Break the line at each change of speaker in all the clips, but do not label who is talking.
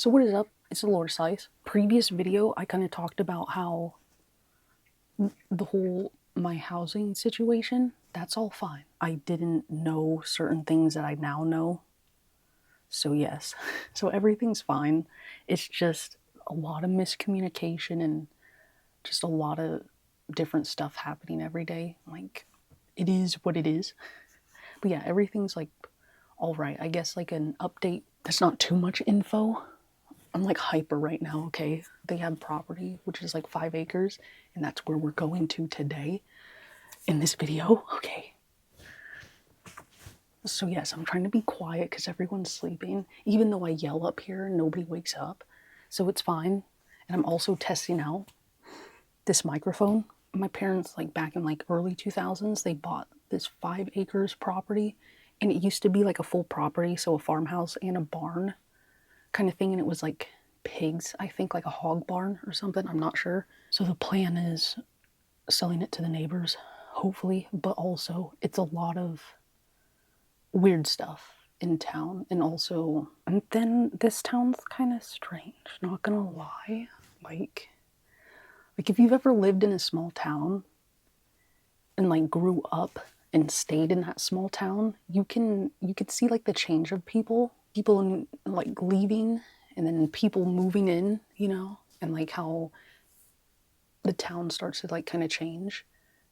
So what is up? It's the Lord Size. Previous video, I kind of talked about how the whole my housing situation, that's all fine. I didn't know certain things that I now know. So yes, so everything's fine. It's just a lot of miscommunication and just a lot of different stuff happening every day. Like, it is what it is. But yeah, everything's like all right. I guess like an update. That's not too much info. I'm like hyper right now, okay? They have property, which is like 5 acres, and that's where we're going to today in this video, okay? So yes, I'm trying to be quiet because everyone's sleeping. Even though I yell up here, nobody wakes up. So it's fine. And I'm also testing out this microphone. My parents, like back in like early 2000s, they bought this 5 acres property, and it used to be like a full property, so a farmhouse and a barn kind of thing, and it was like pigs, I think, like a hog barn or something, I'm not sure. So the plan is selling it to the neighbors, hopefully, but also it's a lot of weird stuff in town, and then this town's kind of strange, not gonna lie. Like if you've ever lived in a small town and like grew up and stayed in that small town, you could see like the change of people like leaving and then people moving in, you know, and like how the town starts to like kind of change.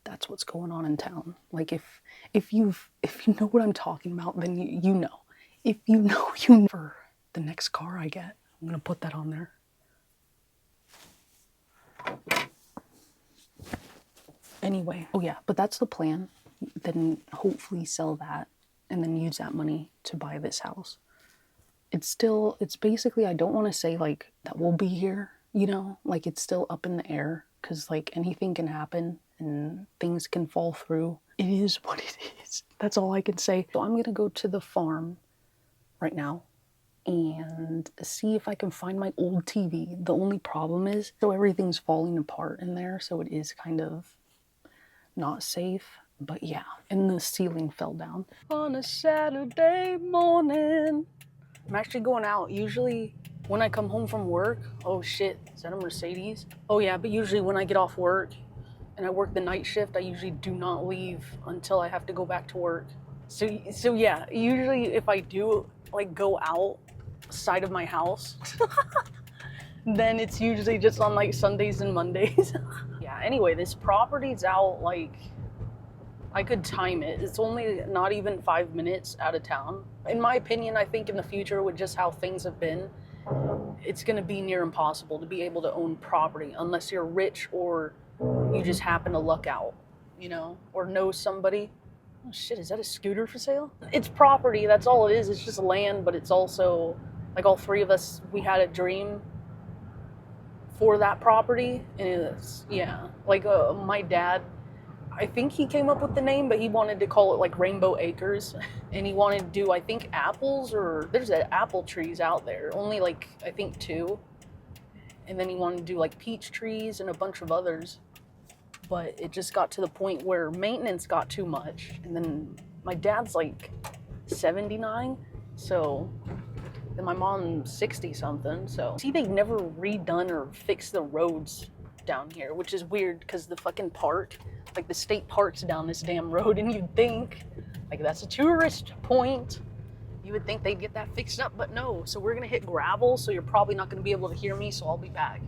That's what's going on in town. Like if you know what I'm talking about, then you know. If you know, you know. For the next car I get, I'm gonna put that on there. Anyway, oh yeah, but that's the plan. Then hopefully sell that and then use that money to buy this house. It's basically, I don't want to say like that we'll be here, you know, like it's still up in the air because like anything can happen and things can fall through. It is what it is. That's all I can say. So I'm going to go to the farm right now and see if I can find my old TV. The only problem is, so everything's falling apart in there, so it is kind of not safe. But yeah, and the ceiling fell down on a Saturday morning. I'm actually going out. Usually when I come home from work, oh shit, is that a Mercedes? Oh yeah, but usually when I get off work and I work the night shift, I usually do not leave until I have to go back to work. So yeah, usually if I do like go outside of my house, then it's usually just on like Sundays and Mondays. Yeah, anyway, this property's out like, I could time it. It's only not even 5 minutes out of town. In my opinion, I think in the future, with just how things have been, it's gonna be near impossible to be able to own property unless you're rich or you just happen to luck out, you know, or know somebody. Oh shit, is that a scooter for sale? It's property, that's all it is. It's just land, but it's also, like all three of us, we had a dream for that property, and it's, yeah. Like my dad, I think he came up with the name, but he wanted to call it like Rainbow Acres, and he wanted to do, I think, apples, or there's apple trees out there, only like I think 2, and then he wanted to do like peach trees and a bunch of others, but it just got to the point where maintenance got too much, and then my dad's like 79, so then my mom's 60 something, so see, they've never redone or fixed the roads down here, which is weird because the fucking park, like the state park's down this damn road, and you'd think like that's a tourist point, you would think they'd get that fixed up, but no. So we're gonna hit gravel, so you're probably not gonna be able to hear me, so I'll be back.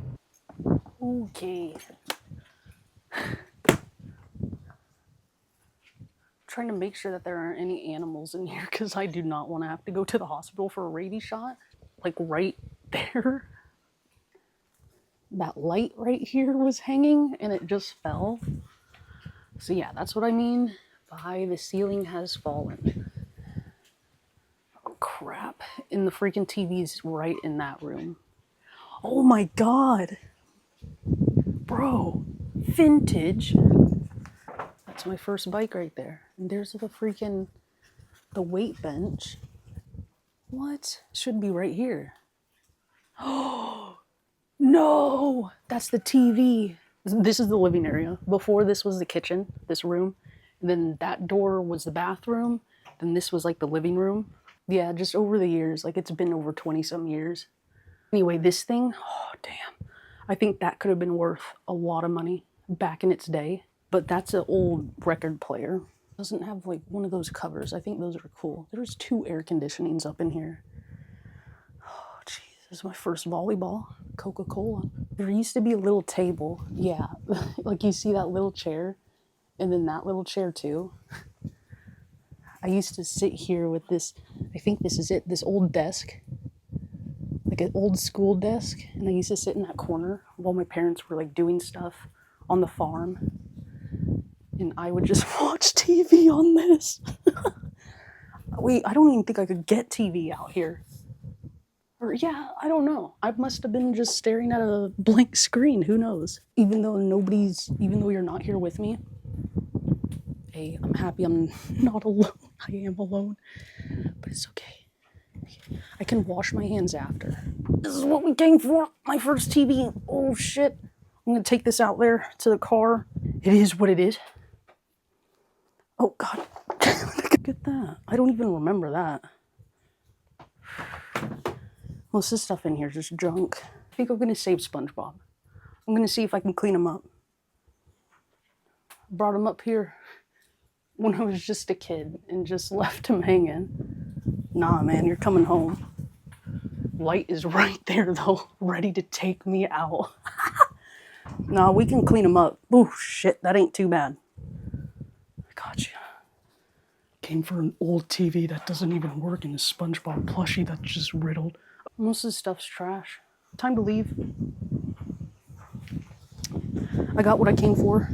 Okay. Trying to make sure that there aren't any animals in here because I do not want to have to go to the hospital for a rabies shot. Like right there. That light right here was hanging and it just fell. So yeah, that's what I mean by the ceiling has fallen. Oh crap. And the freaking TV's right in that room. Oh my god. Bro. Vintage. That's my first bike right there. And there's the weight bench. What? Should be right here. Oh no! That's the TV. This is the living area. Before this was the kitchen, this room. And then that door was the bathroom. Then this was like the living room. Yeah, just over the years, like it's been over 20 some years. Anyway, this thing, oh damn. I think that could have been worth a lot of money back in its day. But that's an old record player. Doesn't have like one of those covers. I think those are cool. There's 2 air conditionings up in here. Oh jeez, this is my first volleyball. Coca-Cola. There used to be a little table. Yeah, like you see that little chair and then that little chair too. I used to sit here with this, I think this is it, this old desk, like an old school desk. And I used to sit in that corner while my parents were like doing stuff on the farm. And I would just watch TV on this. Wait, I don't even think I could get TV out here. Or yeah, I don't know. I must have been just staring at a blank screen. Who knows? Even though you're not here with me, hey, I'm happy I'm not alone. I am alone, but it's okay. I can wash my hands after. This is what we came for. My first TV. Oh shit. I'm gonna take this out there to the car. It is what it is. Oh god. Look at that. I don't even remember that. Most of this stuff in here is just junk. I think I'm gonna save SpongeBob. I'm gonna see if I can clean him up. Brought him up here when I was just a kid and just left him hanging. Nah, man, you're coming home. Light is right there, though, ready to take me out. Nah, we can clean him up. Oh, shit, that ain't too bad. Gotcha. Came for an old TV that doesn't even work and a SpongeBob plushie that's just riddled. Most of the stuff's trash. Time to leave. I got what I came for.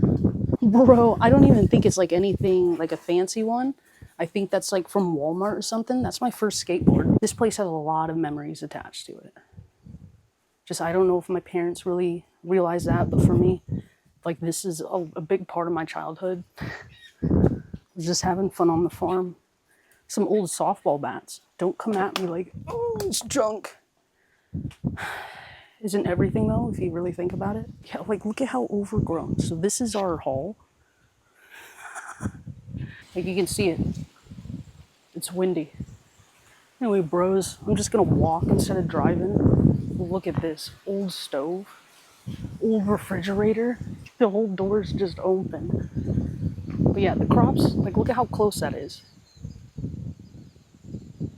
Bro, I don't even think it's like anything like a fancy one. I think that's like from Walmart or something. That's my first skateboard. This place has a lot of memories attached to it. Just, I don't know if my parents really realize that, but for me, like this is a big part of my childhood. Just having fun on the farm. Some old softball bats. Don't come at me like, oh, it's junk. Isn't everything though, if you really think about it? Yeah, like look at how overgrown. So this is our hall. Like you can see it. It's windy. Anyway, bros, I'm just gonna walk instead of driving. Look at this old stove, old refrigerator. The whole door's just open. But yeah, the crops, like look at how close that is.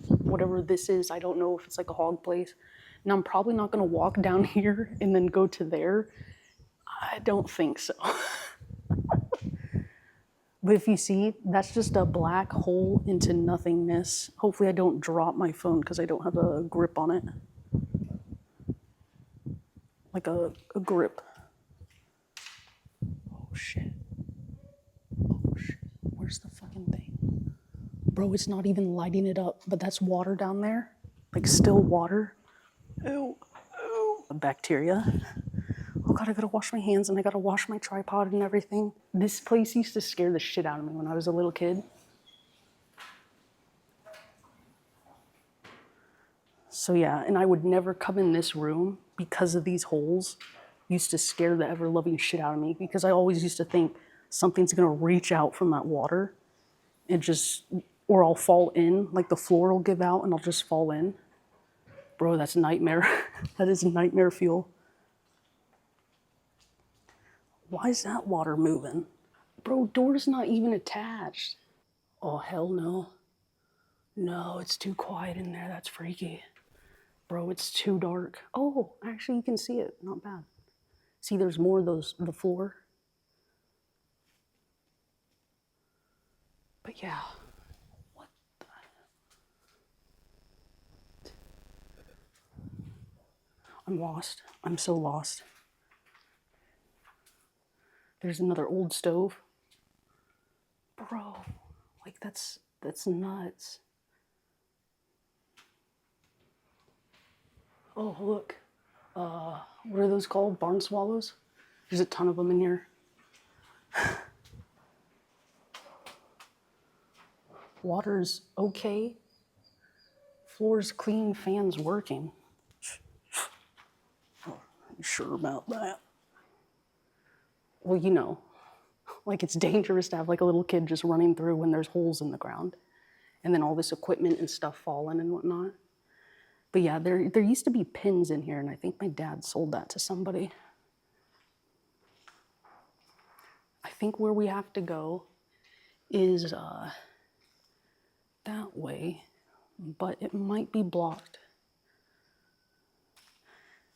Whatever this is, I don't know if it's like a hog place. And I'm probably not gonna walk down here and then go to there. I don't think so. But if you see, that's just a black hole into nothingness. Hopefully I don't drop my phone because I don't have a grip on it. Like a grip. Oh shit. Oh shit. Where's the fucking thing? Bro, it's not even lighting it up, but that's water down there. Like still water. Ew. Ew. Bacteria. Oh god, I gotta wash my hands and I gotta wash my tripod and everything. This place used to scare the shit out of me when I was a little kid. So yeah, and I would never come in this room because of these holes. Used to scare the ever-loving shit out of me because I always used to think something's gonna reach out from that water and just, or I'll fall in, like the floor will give out and I'll just fall in. Bro, that's nightmare. That is nightmare fuel. Why is that water moving? Bro, door's not even attached. Oh, hell no. No, it's too quiet in there. That's freaky. Bro, it's too dark. Oh, actually, you can see it. Not bad. See, there's more of those, the floor. But yeah. What the? I'm lost. I'm so lost. There's another old stove. Bro, like that's nuts. Oh, look. What are those called? Barn swallows? There's a ton of them in here. Water's okay. Floor's clean, fans working. Oh, you sure about that? Well, you know, like it's dangerous to have like a little kid just running through when there's holes in the ground and then all this equipment and stuff falling and whatnot. But yeah, there used to be pins in here, and I think my dad sold that to somebody. I think where we have to go is that way, but it might be blocked.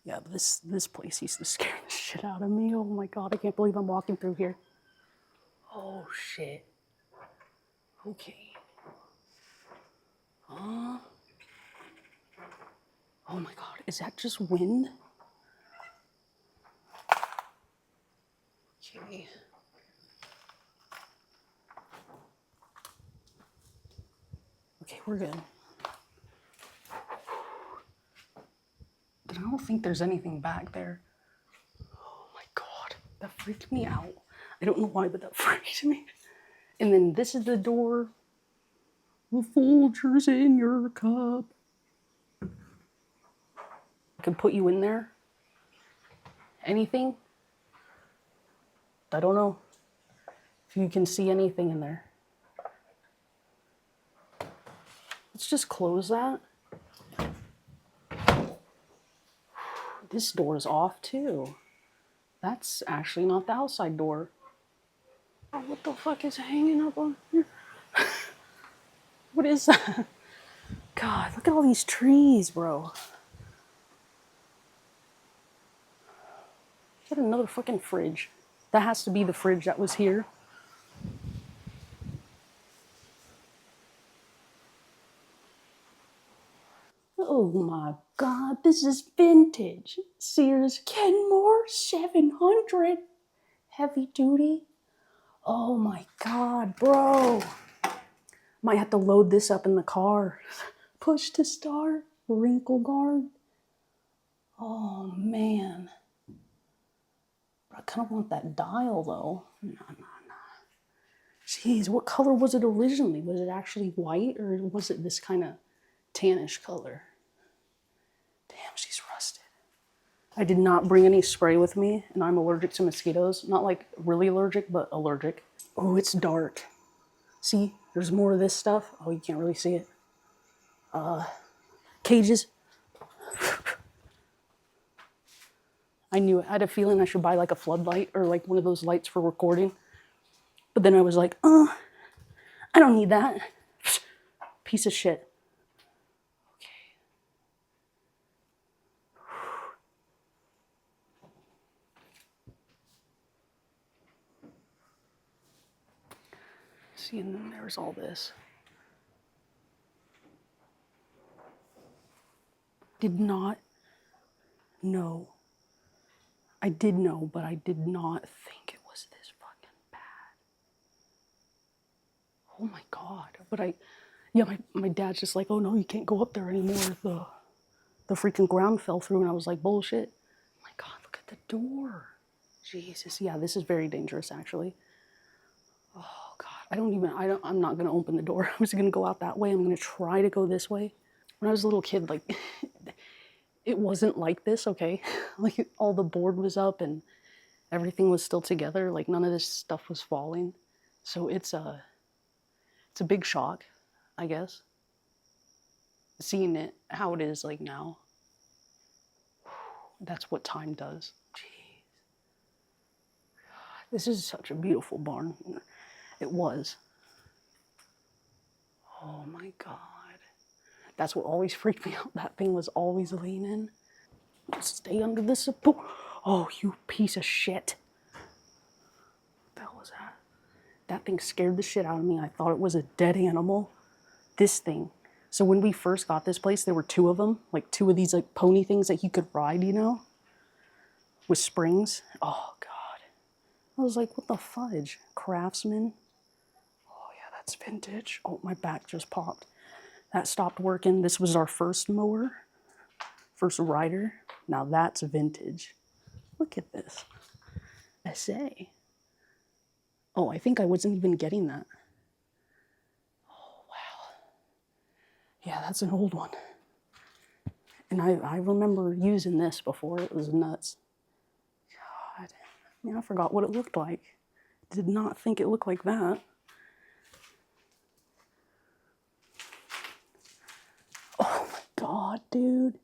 Yeah, this place used to scare the shit out of me. Oh my God, I can't believe I'm walking through here. Oh shit. Okay. Oh my God, is that just wind? Okay. Okay, we're good. But I don't think there's anything back there. Oh my God, that freaked me out. I don't know why, but that freaked me. And then this is the door. The Folgers in your cup. I could put you in there. Anything? I don't know if you can see anything in there. Let's just close that. This door is off too. That's actually not the outside door. Oh, what the fuck is hanging up on here? What is that? God, look at all these trees, bro. Is that another fucking fridge? That has to be the fridge that was here. Oh my God, this is vintage. Sears Kenmore 700. Heavy duty. Oh my God, bro. Might have to load this up in the car. Push to start. Wrinkle guard. Oh man. But I kind of want that dial though. No. Jeez, what color was it originally? Was it actually white or was it this kind of tannish color? Damn, she's rusted. I did not bring any spray with me, and I'm allergic to mosquitoes. Not like really allergic, but allergic. Oh, it's dark. See, there's more of this stuff. Oh, you can't really see it. Cages. I knew it. I had a feeling I should buy like a floodlight or like one of those lights for recording. But then I was like, I don't need that. Piece of shit. Okay. See, and then there's all this. Did not know. I did know, but I did not think it was this fucking bad. Oh my God. But my dad's just like, oh no, you can't go up there anymore. The freaking ground fell through, and I was like, bullshit. Oh my God, look at the door. Jesus, yeah, this is very dangerous actually. Oh God, I'm not gonna open the door. I'm just gonna go out that way. I'm gonna try to go this way. When I was a little kid, like, it wasn't like this, okay? Like, all the board was up and everything was still together. Like, none of this stuff was falling. So it's a big shock, I guess. Seeing it, how it is like now. That's what time does. Jeez. This is such a beautiful barn. It was. Oh my God. That's what always freaked me out. That thing was always leaning. Just stay under the support. Oh, you piece of shit. What the hell was that? That thing scared the shit out of me. I thought it was a dead animal. This thing. So when we first got this place, there were two of them. Like two of these like pony things that you could ride, you know? With springs. Oh, God. I was like, what the fudge? Craftsman. Oh, yeah, that's vintage. Oh, my back just popped. That stopped working. This was our first mower. First rider. Now that's vintage. Look at this. SA. Oh, I think I wasn't even getting that. Oh, wow. Yeah, that's an old one. And I remember using this before. It was nuts. God. I mean, I forgot what it looked like. Did not think it looked like that. Oh, my God, dude.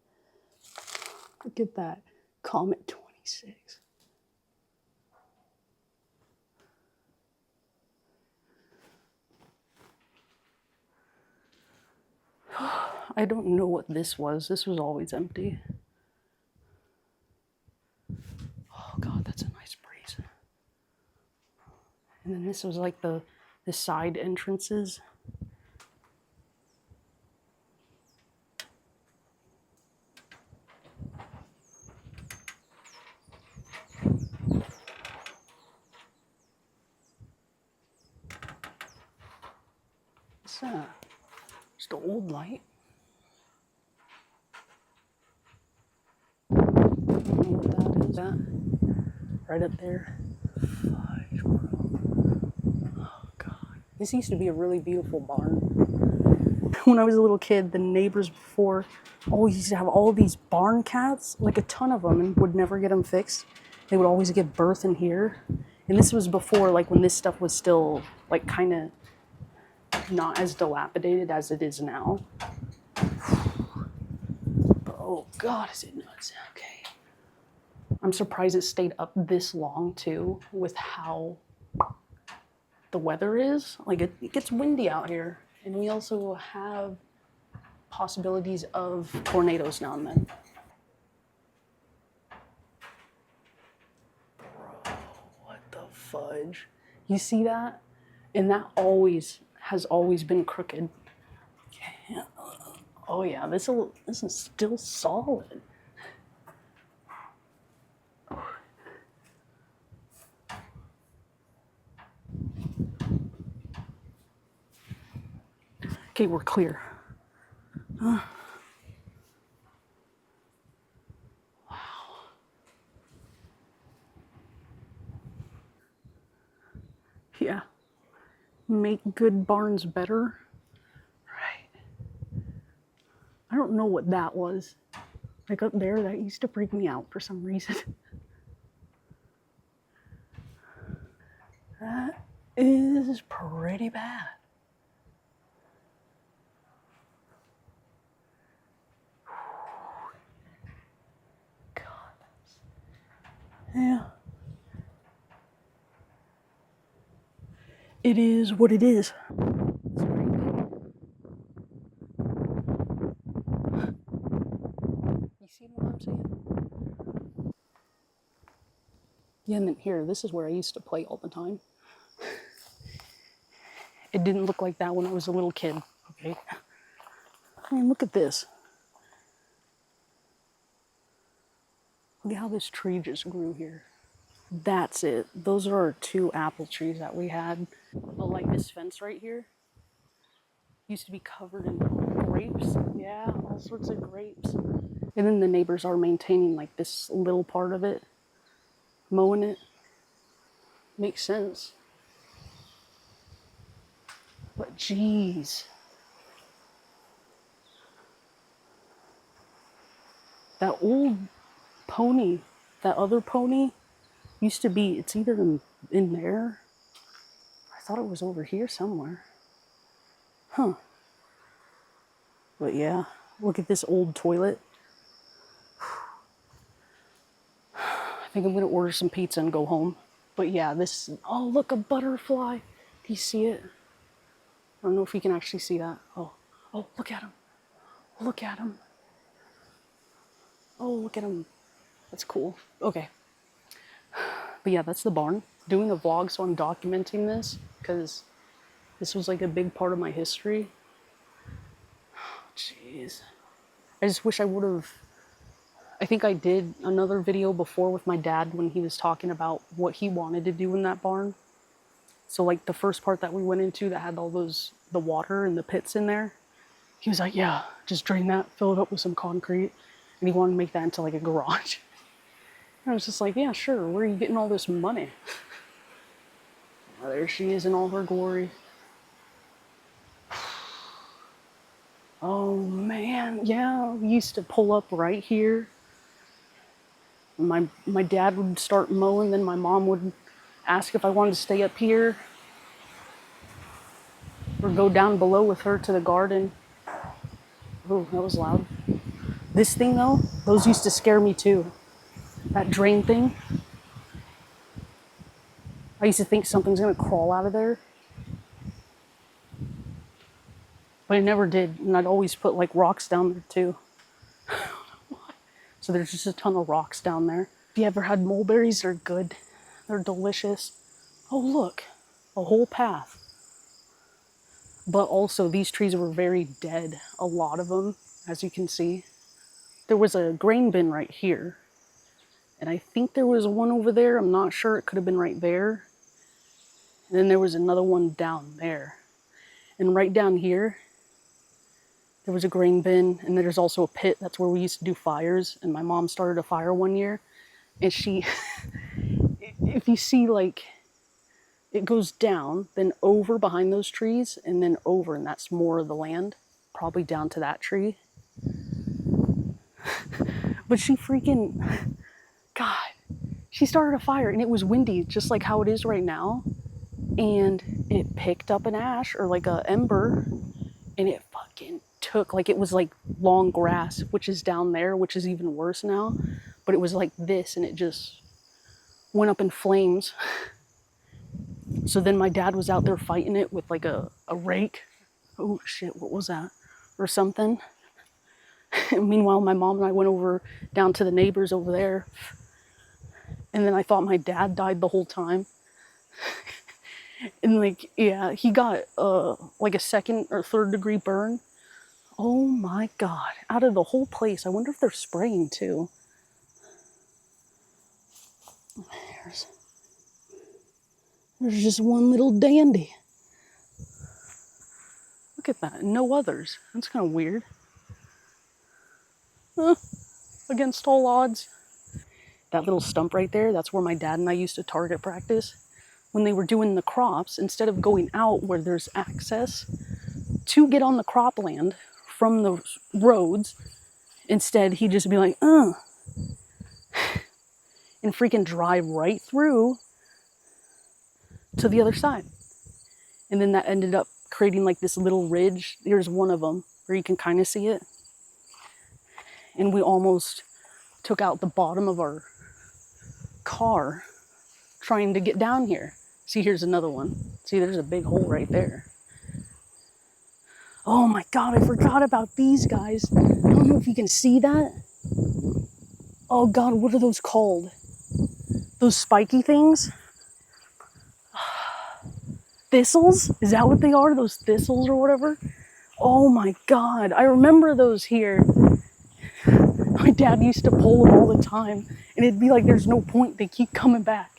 Look at that. Comet 26. I don't know what this was. This was always empty. Oh God, that's a nice breeze. And then this was like the side entrances. What's that? Just an old light. I don't know what that is. That right up there. Fudge, bro. Oh God. This used to be a really beautiful barn. When I was a little kid, the neighbors before always used to have all these barn cats, like a ton of them, and would never get them fixed. They would always give birth in here. And this was before, like, when this stuff was still, like, kind of not as dilapidated as it is now. Oh God, is it nuts? Okay. I'm surprised it stayed up this long too, with how the weather is. Like, it gets windy out here, and we also have possibilities of tornadoes now and then. Bro, what the fudge? You see that? And that has always been crooked. Oh yeah, this is still solid. Okay, we're clear. Wow. Yeah. Make good barns better. Right. I don't know what that was. Like up there, that used to freak me out for some reason. That is pretty bad. God. Yeah. It is what it is. You see what I'm saying? Yeah, and then here, this is where I used to play all the time. It didn't look like that when I was a little kid, okay? I mean, look at this. Look at how this tree just grew here. That's it. Those are our 2 apple trees that we had. Oh, like this fence right here used to be covered in grapes. Yeah, all sorts of grapes. And then the neighbors are maintaining like this little part of it, mowing it. Makes sense. But geez. That old pony, that other pony, used to be, it's either in there. I thought it was over here somewhere. Huh. But yeah, look at this old toilet. I think I'm gonna order some pizza and go home. But yeah, this, oh look, a butterfly. Do you see it? I don't know if you can actually see that. Oh, look at him. Look at him. Oh, look at him. That's cool. Okay. But yeah, that's the barn. Doing a vlog, so I'm documenting this because this was like a big part of my history. Jeez. I just wish I would have. I think I did another video before with my dad when he was talking about what he wanted to do in that barn. So like the first part that we went into that had all the water and the pits in there, he was like, yeah, just drain that, fill it up with some concrete. And he wanted to make that into like a garage. And I was just like, yeah, sure, where are you getting all this money? Oh, there she is in all her glory. Oh man, yeah, we used to pull up right here. My dad would start mowing, then my mom would ask if I wanted to stay up here or go down below with her to the garden. Oh, that was loud. This thing though, those used to scare me too. That drain thing. I used to think something's gonna crawl out of there. But it never did. And I'd always put like rocks down there too. So there's just a ton of rocks down there. If you ever had mulberries, they're good. They're delicious. Oh look, a whole path. But also these trees were very dead. A lot of them, as you can see. There was a grain bin right here. And I think there was one over there. I'm not sure. It could have been right there. And then there was another one down there. And right down here, there was a grain bin. And there's also a pit. That's where we used to do fires. And my mom started a fire one year. And she, if you see like, it goes down, then over behind those trees, and then over. And that's more of the land. Probably down to that tree. But she freaking, God, she started a fire and it was windy, just like how it is right now. And it picked up an ash or like a ember and it fucking took, like it was like long grass, which is down there, which is even worse now. But it was like this and it just went up in flames. So then my dad was out there fighting it with like a rake. Oh shit, what was that? Or something. Meanwhile, my mom and I went over down to the neighbors over there. And then I thought my dad died the whole time. And like, yeah, he got like a 2nd or 3rd degree burn. Oh my God, out of the whole place. I wonder if they're spraying too. There's just one little dandy. Look at that, no others. That's kind of weird. Against all odds. That little stump right there, that's where my dad and I used to target practice. When they were doing the crops, instead of going out where there's access to get on the cropland from the roads, instead he'd just be like, and freaking drive right through to the other side. And then that ended up creating like this little ridge. Here's one of them where you can kind of see it. And we almost took out the bottom of our car trying to get down here. See, here's another one. See, there's a big hole right there. Oh my God, I forgot about these guys. I don't know if you can see that. Oh God, what are those called? Those spiky things? Thistles? Is that what they are? Those thistles or whatever? Oh my God, I remember those here. My dad used to pull them all the time. And it'd be like, there's no point. They keep coming back.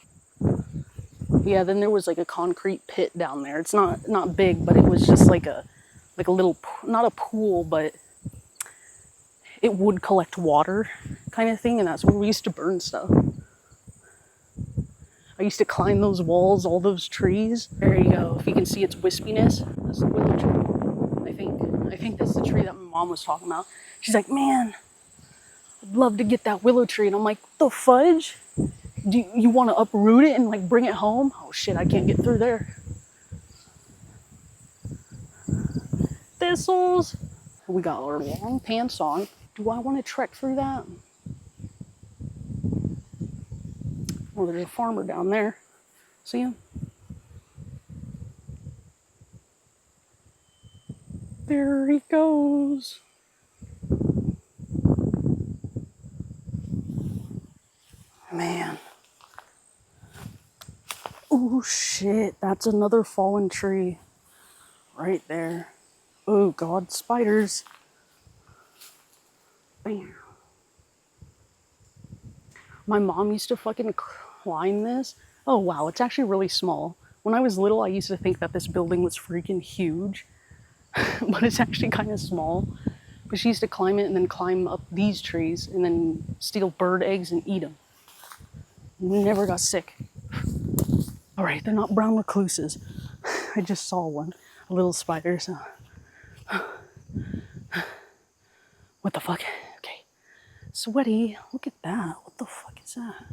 Yeah, then there was like a concrete pit down there. It's not big, but it was just like a little, not a pool, but it would collect water kind of thing. And that's where we used to burn stuff. I used to climb those walls, all those trees. There you go. If you can see its wispiness, that's the willow tree. I think that's the tree that my mom was talking about. She's like, man, I'd love to get that willow tree. And I'm like, what the fudge? Do you want to uproot it and like bring it home? Oh shit, I can't get through there. Thistles. We got our long pants on. Do I want to trek through that? Oh, there's a farmer down there. See him? There he goes. Man. Oh shit, that's another fallen tree. Right there. Oh God, spiders. Bam. My mom used to fucking climb this. Oh wow, it's actually really small. When I was little, I used to think that this building was freaking huge. But it's actually kind of small. But she used to climb it and then climb up these trees and then steal bird eggs and eat them. Never got sick. All right, they're not brown recluses. I just saw one, a little spider. So. What the fuck? Okay. Sweaty. Look at that. What the fuck is that?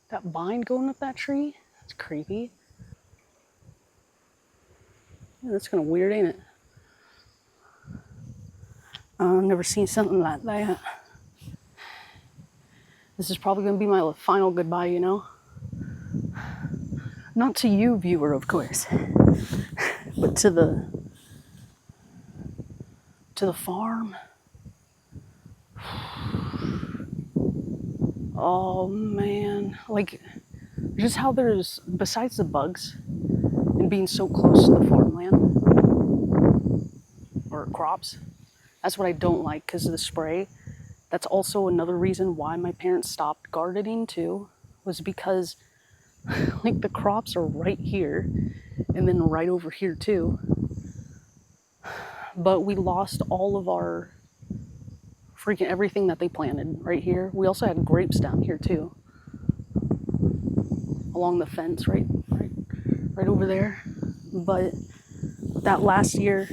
That vine going up that tree? That's creepy. Yeah, that's kind of weird, ain't it? I've never seen something like that. This is probably going to be my final goodbye, you know? Not to you, viewer, of course, but to the farm. Oh man, like just how there's, besides the bugs and being so close to the farmland or crops, that's what I don't like because of the spray. That's also another reason why my parents stopped gardening too, was because like the crops are right here and then right over here too. But we lost all of our freaking everything that they planted right here. We also had grapes down here too, along the fence right over there. But that last year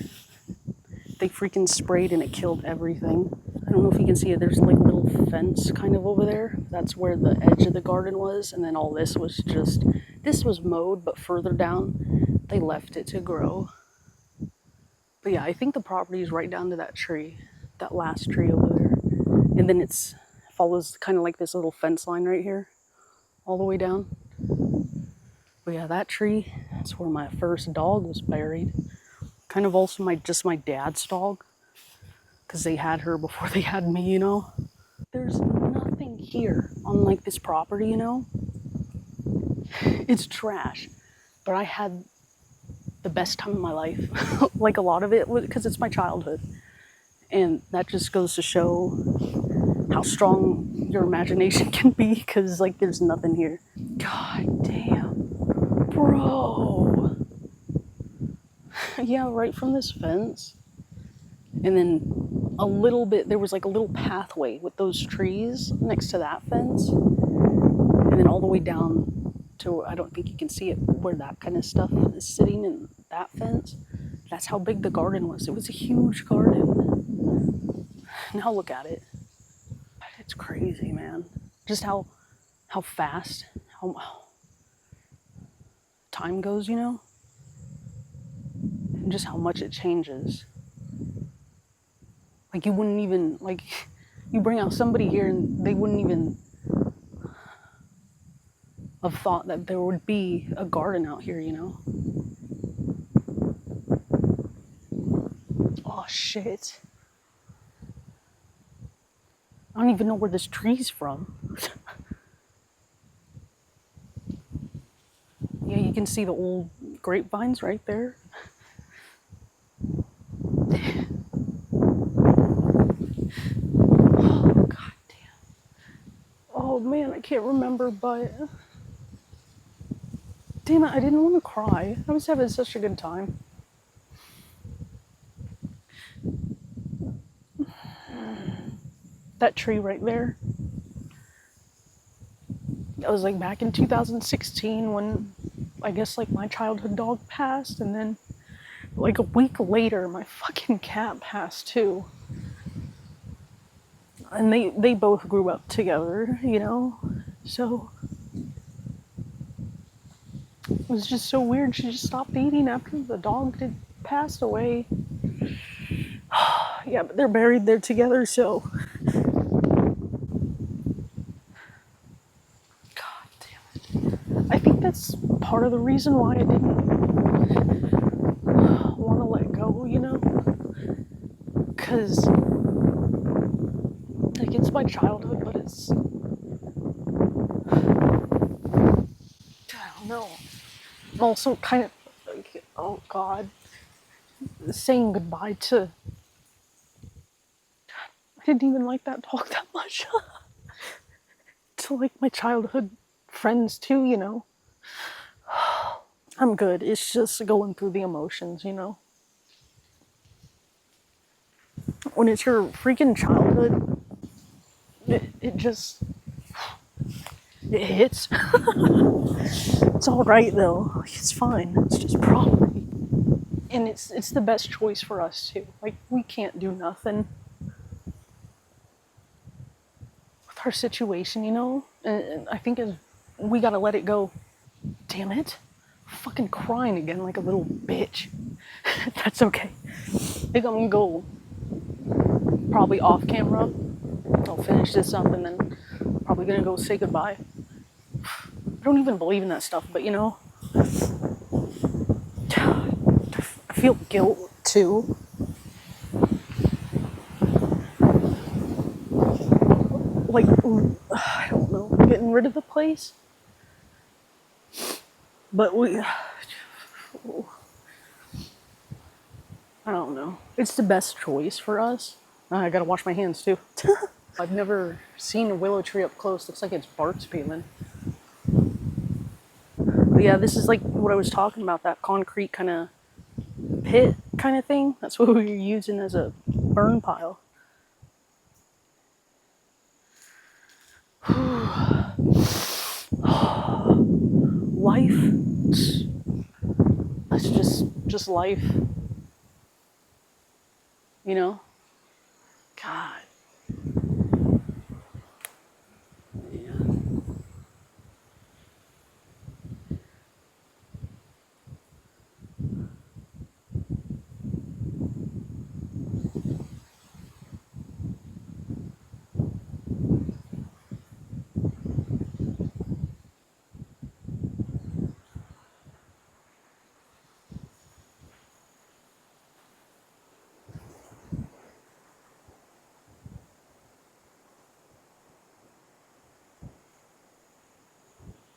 they freaking sprayed and it killed everything. I don't know if you can see it, there's like a little fence kind of over there. That's where the edge of the garden was, and then all this was just, this was mowed, but further down they left it to grow. But yeah, I think the property is right down to that tree, that last tree over there. And then it's follows kind of like this little fence line right here, all the way down. But yeah, that tree, that's where my first dog was buried. Kind of also my dad's dog, because they had her before they had me, you know. There's nothing here on like this property, you know. It's trash, but I had the best time of my life. Like a lot of it was because it's my childhood, and that just goes to show how strong your imagination can be, because like there's nothing here. God damn, bro. Yeah, right from this fence, and then a little bit, there was like a little pathway with those trees next to that fence, and then all the way down to, I don't think you can see it, where that kind of stuff is sitting in that fence. That's how big the garden was. It was a huge garden. Now look at it. It's crazy, man. Just how fast, how time goes, you know? And just how much it changes. Like you wouldn't even, like, you bring out somebody here and they wouldn't even have thought that there would be a garden out here, you know? Oh shit. I don't even know where this tree's from. Yeah, you can see the old grapevines right there. Oh, god damn. Oh man, I can't remember, but damn it, I didn't want to cry. I was having such a good time. That tree right there. It was like back in 2016 when I guess like my childhood dog passed, and then like a week later my fucking cat passed too. And they both grew up together, you know? So it was just so weird. She just stopped eating after the dog had passed away. Yeah, but they're buried there together, so. God damn it. I think that's part of the reason why I didn't want to let go, you know? Because, like, it's my childhood, but it's, I don't know. I'm also kind of, like, oh God, saying goodbye to, I didn't even like that dog that much. To, like, my childhood friends too, you know? I'm good. It's just going through the emotions, you know? When it's your freaking childhood, it just, it hits. It's all right though. It's fine. It's just property, and it's the best choice for us too. Like we can't do nothing with our situation, you know. And I think we gotta let it go. Damn it! I'm fucking crying again like a little bitch. That's okay. I think I'm gonna go probably off camera, I'll finish this up and then probably gonna go say goodbye. I don't even believe in that stuff, but you know, I feel guilt too. Like, I don't know, getting rid of the place. But I don't know. It's the best choice for us. I gotta wash my hands too. I've never seen a willow tree up close. Looks like it's bark's peeling. But yeah, this is like what I was talking about, that concrete kind of pit kind of thing. That's what we were using as a burn pile. Life. That's just life. You know? God.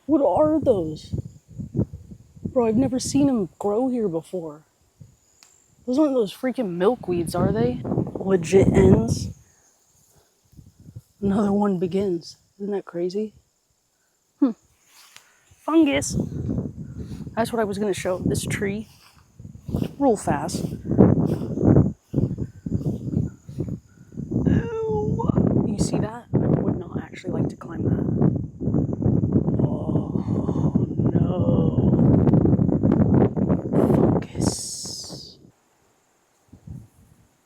What are those? Bro, I've never seen them grow here before. Those aren't those freaking milkweeds, are they? Legit ends. Another one begins. Isn't that crazy? Fungus. That's what I was going to show. This tree. Real fast. Ew. You see that? I would not actually like to climb that. Oh, no. Fungus.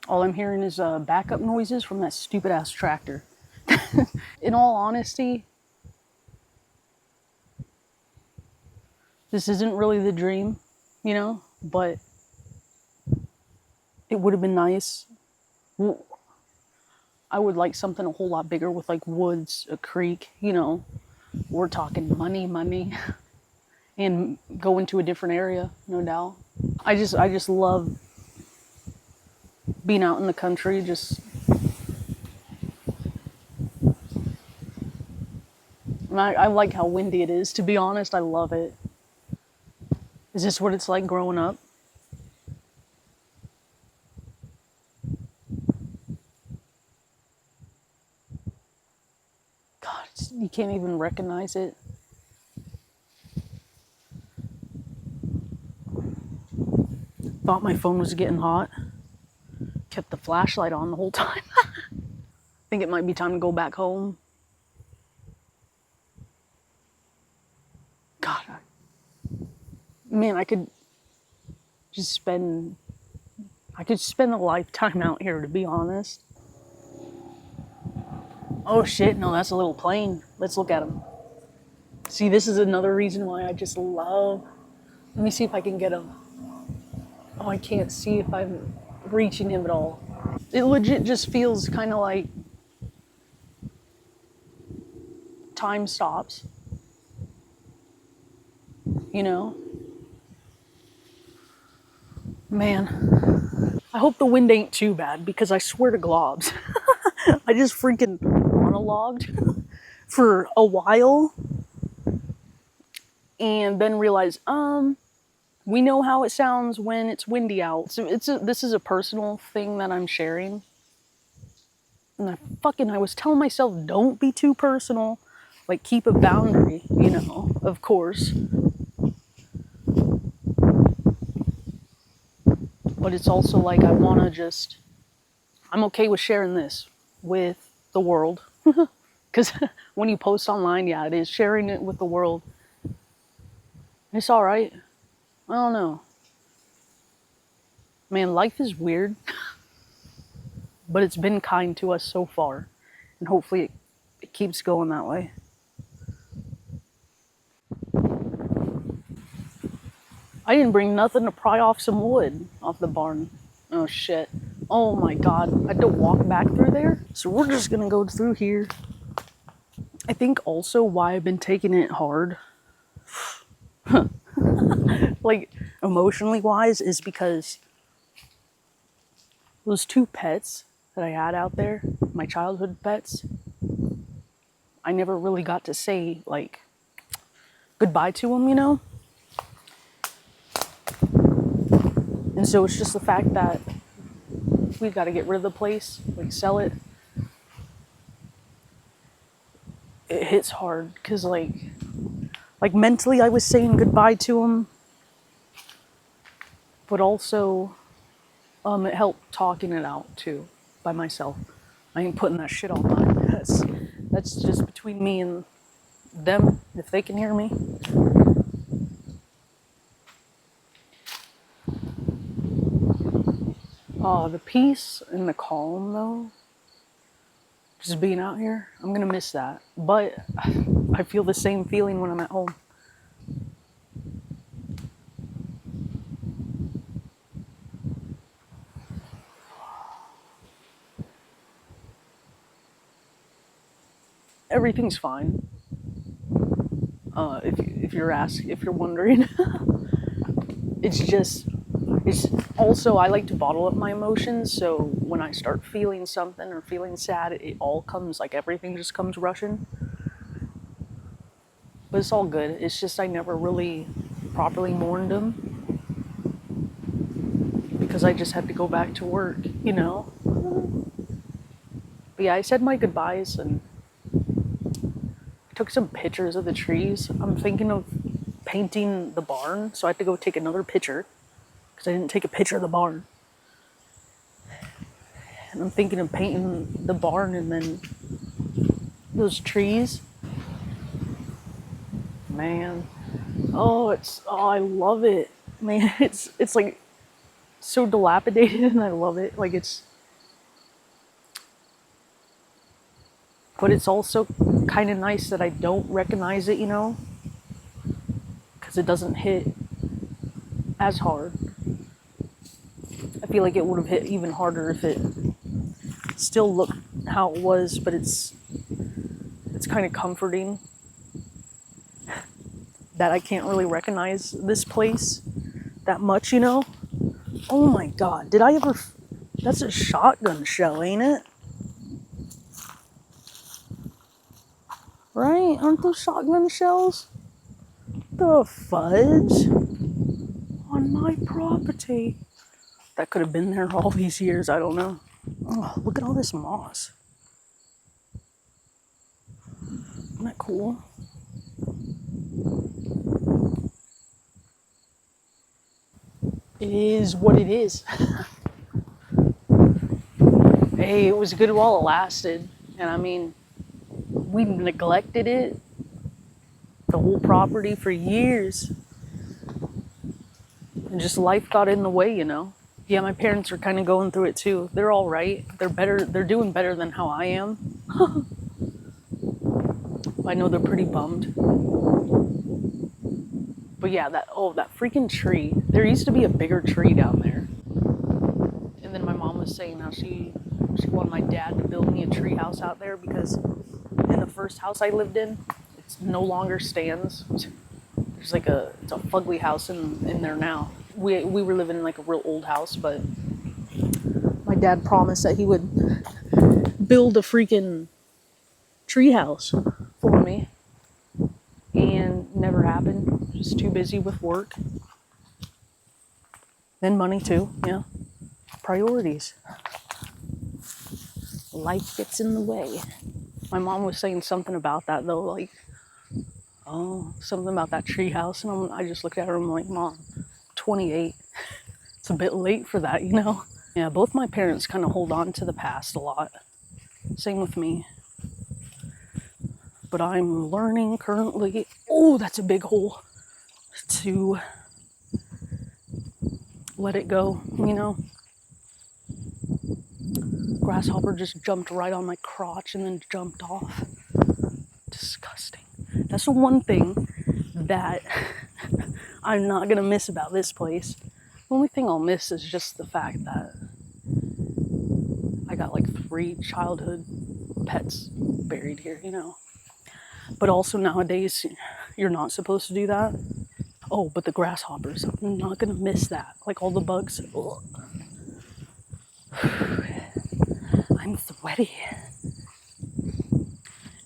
All I'm hearing is backup noises from that stupid ass tractor. In all honesty, this isn't really the dream, you know, but it would have been nice. I would like something a whole lot bigger with like woods, a creek, you know. We're talking money, and go into a different area, no doubt. I just love being out in the country, just I like how windy it is, to be honest. I love it. Is this what it's like growing up? God, you can't even recognize it. Thought my phone was getting hot. Kept the flashlight on the whole time. Think it might be time to go back home. God, man, I could spend a lifetime out here, to be honest. Oh shit, no, that's a little plane. Let's look at him. See, this is another reason why I just love... Let me see if I can get him. Oh, I can't see if I'm reaching him at all. It legit just feels kind of like time stops. You know? Man. I hope the wind ain't too bad, because I swear to globs. I just freaking monologued for a while and then realized, we know how it sounds when it's windy out. So this is a personal thing that I'm sharing. And I was telling myself, don't be too personal. Like, keep a boundary, you know, of course. But it's also like, I'm okay with sharing this with the world. Because when you post online, yeah, it is sharing it with the world. It's all right. I don't know. Man, life is weird. But it's been kind to us so far. And hopefully it keeps going that way. I didn't bring nothing to pry off some wood off the barn. Oh shit. Oh my god, I had to walk back through there. So we're just gonna go through here. I think also why I've been taking it hard, like emotionally wise, is because those two pets that I had out there, my childhood pets, I never really got to say like goodbye to them, you know? And so it's just the fact that we got to get rid of the place, like sell it. It hits hard because like mentally I was saying goodbye to them, but also it helped talking it out too by myself. I ain't putting that shit online. That's just between me and them, if they can hear me. Oh, the peace and the calm though, just being out here, I'm gonna miss that. But I feel the same feeling when I'm at home. Everything's fine. If you're wondering, it's also I like to bottle up my emotions. So when I start feeling something or feeling sad, it all comes like everything just comes rushing. But it's all good. It's just I never really properly mourned them because I just had to go back to work, you know. But yeah, I said my goodbyes and took some pictures of the trees. I'm thinking of painting the barn, so I have to go take another picture because I didn't take a picture of the barn. And I'm thinking of painting the barn and then those trees. Man, I love it. Man, it's like so dilapidated and I love it. Like but it's also kind of nice that I don't recognize it, you know, because it doesn't hit as hard. I feel like it would have hit even harder if it still looked how it was, but it's kind of comforting that I can't really recognize this place that much, you know. Oh my god, did I ever... That's a shotgun shell, ain't it? Right? Aren't those shotgun shells? The fudge? On my property. That could have been there all these years, I don't know. Oh, look at all this moss. Isn't that cool? It is what it is. Hey, it was good while it lasted. And I mean, we neglected it, the whole property, for years. And just life got in the way, you know. Yeah, my parents are kind of going through it too. They're all right. They're better. They're doing better than how I am. I know they're pretty bummed. But yeah, that freaking tree. There used to be a bigger tree down there. And then my mom was saying how she wanted my dad to build me a tree house out there because in the first house I lived in, it no longer stands. There's like it's a fugly house in there now. We were living in like a real old house, but my dad promised that he would build a freaking tree house for me, and never happened. Just too busy with work, then money too. Yeah, priorities. Life gets in the way. My mom was saying something about that though, like, oh, something about that tree house, and I just looked at her and I'm like, Mom, 28. It's a bit late for that, you know? Yeah, both my parents kind of hold on to the past a lot. Same with me. But I'm learning currently, oh, that's a big hole, to let it go, you know? Grasshopper just jumped right on my crotch and then jumped off. Disgusting. That's the one thing that I'm not gonna miss about this place. The only thing I'll miss is just the fact that got like 3 childhood pets buried here, you know. But also nowadays, you're not supposed to do that. Oh, but the grasshoppers, I'm not gonna miss that. Like all the bugs. Ugh. I'm sweaty.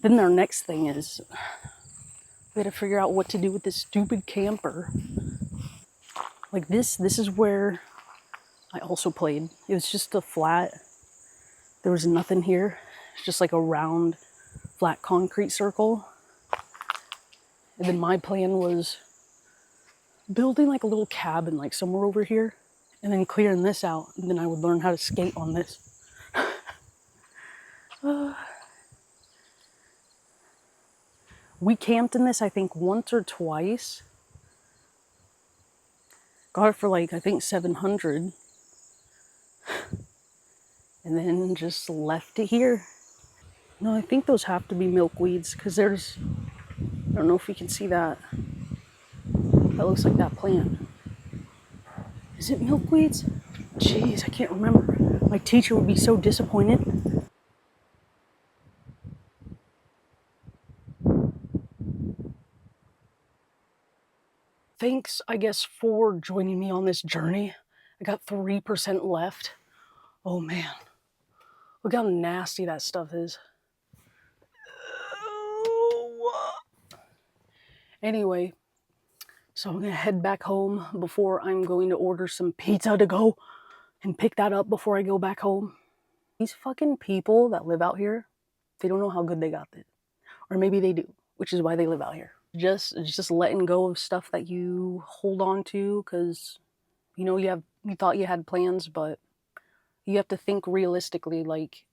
Then our next thing is we gotta figure out what to do with this stupid camper. Like this is where I also played. It was just a flat, there was nothing here. It's just like a round, flat concrete circle. And then my plan was building like a little cabin like somewhere over here and then clearing this out, and then I would learn how to skate on this. We camped in this I think once or twice. Got it for like I think 700 and then just left it here. No, I think those have to be milkweeds because there's, I don't know if you can see that. That looks like that plant. Is it milkweeds? Jeez, I can't remember. My teacher would be so disappointed. Thanks, I guess, for joining me on this journey. I got 3% left. Oh man, look how nasty that stuff is. Anyway, so I'm gonna head back home before I'm going to order some pizza to go and pick that up before I go back home. These fucking people that live out here, they don't know how good they got it. Or maybe they do, which is why they live out here. Just letting go of stuff that you hold on to because you know you thought you had plans, but you have to think realistically, like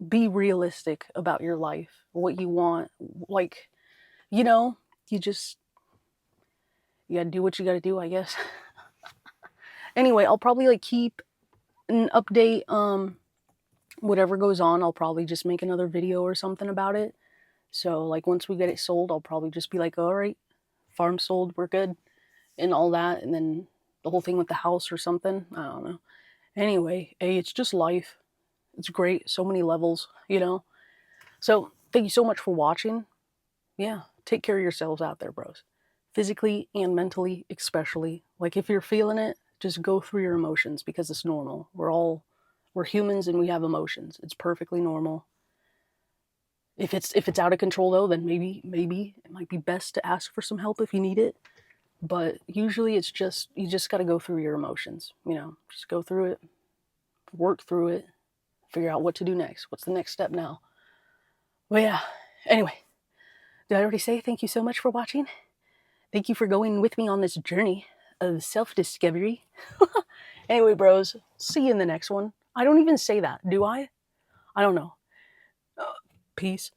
be realistic about your life, what you want, like, you know, you gotta do what you gotta do, I guess. Anyway, I'll probably like keep an update, whatever goes on, I'll probably just make another video or something about it. So like once we get it sold, I'll probably just be like, all right, farm sold, we're good, and all that, and then the whole thing with the house or something, I don't know. Anyway, hey, it's just life. It's great, so many levels, you know. So thank you so much for watching. Yeah, take care of yourselves out there, bros. Physically and mentally, especially. Like if you're feeling it, just go through your emotions because it's normal. We're humans and we have emotions. It's perfectly normal. If it's out of control though, then maybe it might be best to ask for some help if you need it. But usually it's just, you just got to go through your emotions, you know. Just go through it, work through it, figure out what to do next. What's the next step now? Well, yeah. Anyway, did I already say thank you so much for watching? Thank you for going with me on this journey of self-discovery. Anyway, bros, see you in the next one. I don't even say that, do I? I don't know. Peace.